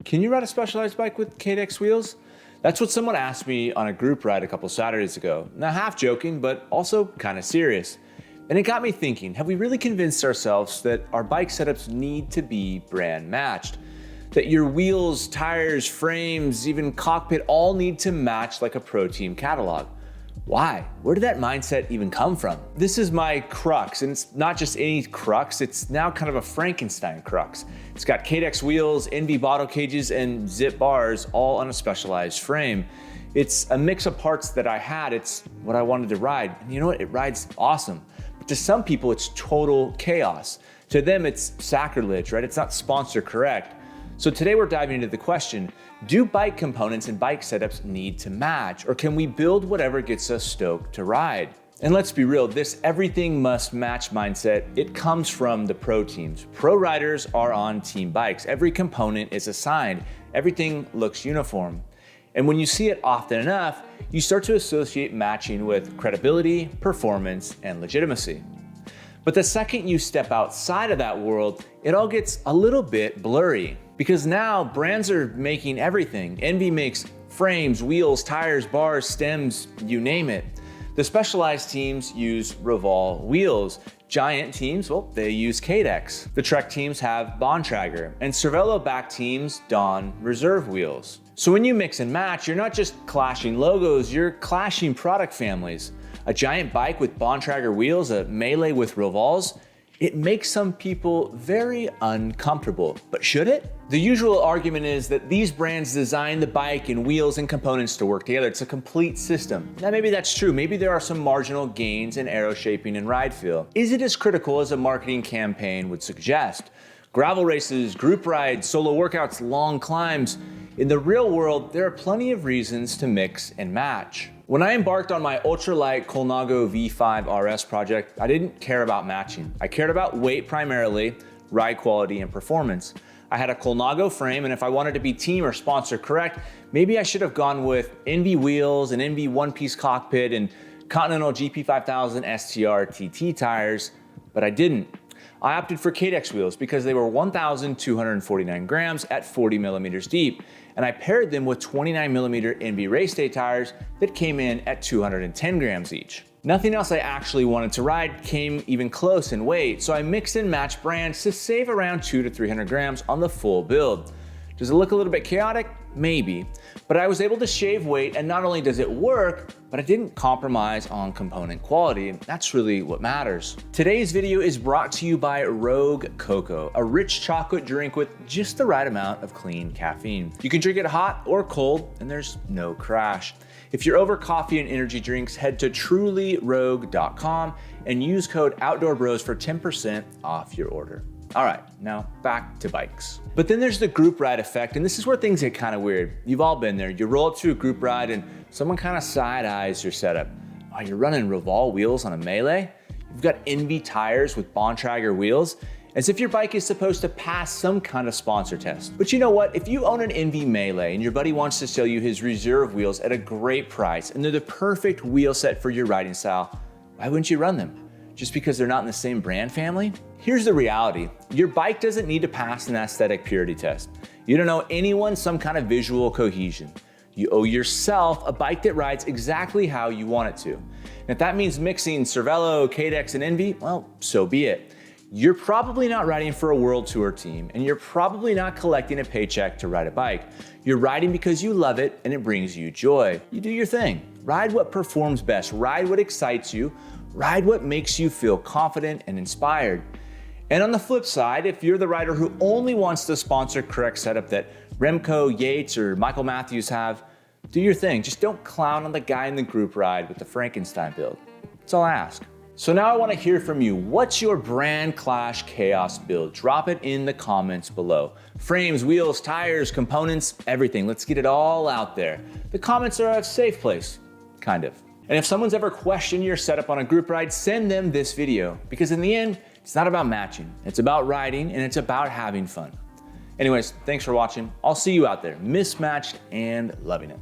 can you ride a Specialized bike with Cadex wheels? That's what someone asked me on a group ride a couple Saturdays ago. Now, half joking, but also kind of serious. And it got me thinking, have we really convinced ourselves that our bike setups need to be brand matched? That your wheels, tires, frames, even cockpit all need to match like a pro team catalog? Why? Where did that mindset even come from? This is my Crux, and it's not just any Crux, it's now kind of a Frankenstein Crux. It's got Cadex wheels, NV bottle cages, and zip bars all on a Specialized frame. It's a mix of parts that I had, it's what I wanted to ride. And you know what, it rides awesome. But to some people, it's total chaos. To them, it's sacrilege, right? It's not sponsor correct. So today we're diving into the question, do bike components and bike setups need to match, or can we build whatever gets us stoked to ride? And let's be real, this everything must match mindset, it comes from the pro teams. Pro riders are on team bikes. Every component is assigned. Everything looks uniform. And when you see it often enough, you start to associate matching with credibility, performance, and legitimacy. But the second you step outside of that world, it all gets a little bit blurry. Because now brands are making everything. NV makes frames, wheels, tires, bars, stems, you name it. The Specialized teams use Revol wheels. Giant teams, well, they use Cadex. The Trek teams have Bontrager, and Cervelo back teams don Reserve wheels. So when you mix and match, you're not just clashing logos, you're clashing product families. A giant bike with Bontrager wheels, a melee with Revols, it makes some people very uncomfortable, but should it? The usual argument is that these brands design the bike and wheels and components to work together. It's a complete system. Now maybe that's true. Maybe there are some marginal gains in aero shaping and ride feel. Is it as critical as a marketing campaign would suggest? Gravel races, group rides, solo workouts, long climbs. In the real world, there are plenty of reasons to mix and match. When I embarked on my ultralight Colnago V5 RS project, I didn't care about matching. I cared about weight primarily, ride quality, and performance. I had a Colnago frame, and if I wanted to be team or sponsor correct, maybe I should have gone with NV wheels, an NV one-piece cockpit, and Continental GP5000 STR TT tires, but I didn't. I opted for Cadex wheels because they were 1,249 grams at 40 millimeters deep, and I paired them with 29 millimeter NV race day tires that came in at 210 grams each. Nothing else I actually wanted to ride came even close in weight, so I mixed and matched brands to save around 200 to 300 grams on the full build. Does it look a little bit chaotic? Maybe, but I was able to shave weight, and not only does it work, but I didn't compromise on component quality, and that's really what matters. Today's video is brought to you by Rogue Cocoa, a rich chocolate drink with just the right amount of clean caffeine. You can drink it hot or cold, and there's no crash. If you're over coffee and energy drinks, head to trulyrogue.com and use code outdoorbros for 10% off your order. All right, now back to bikes. But then there's the group ride effect, and this is where things get kind of weird. You've all been there. You roll up to a group ride and someone kind of side eyes your setup. Oh, you're running Revol wheels on a melee? You've got NV tires with Bontrager wheels, as if your bike is supposed to pass some kind of sponsor test. But you know what? If you own an NV melee and your buddy wants to sell you his Reserve wheels at a great price and they're the perfect wheel set for your riding style, why wouldn't you run them? Just because they're not in the same brand family? Here's the reality. Your bike doesn't need to pass an aesthetic purity test. You don't owe anyone some kind of visual cohesion. You owe yourself a bike that rides exactly how you want it to. And if that means mixing Cervelo, Cadex, and NV, well, so be it. You're probably not riding for a world tour team, and you're probably not collecting a paycheck to ride a bike. You're riding because you love it and it brings you joy. You do your thing. Ride what performs best. Ride what excites you. Ride what makes you feel confident and inspired. And on the flip side, if you're the rider who only wants the sponsor correct setup that Remco, Yates, or Michael Matthews have, do your thing. Just don't clown on the guy in the group ride with the Frankenstein build. That's all I ask. So now I want to hear from you. What's your brand clash chaos build? Drop it in the comments below. Frames, wheels, tires, components, everything. Let's get it all out there. The comments are a safe place, kind of. And if someone's ever questioned your setup on a group ride, send them this video, because in the end, it's not about matching. It's about riding, and it's about having fun. Anyways, thanks for watching. I'll see you out there, mismatched and loving it.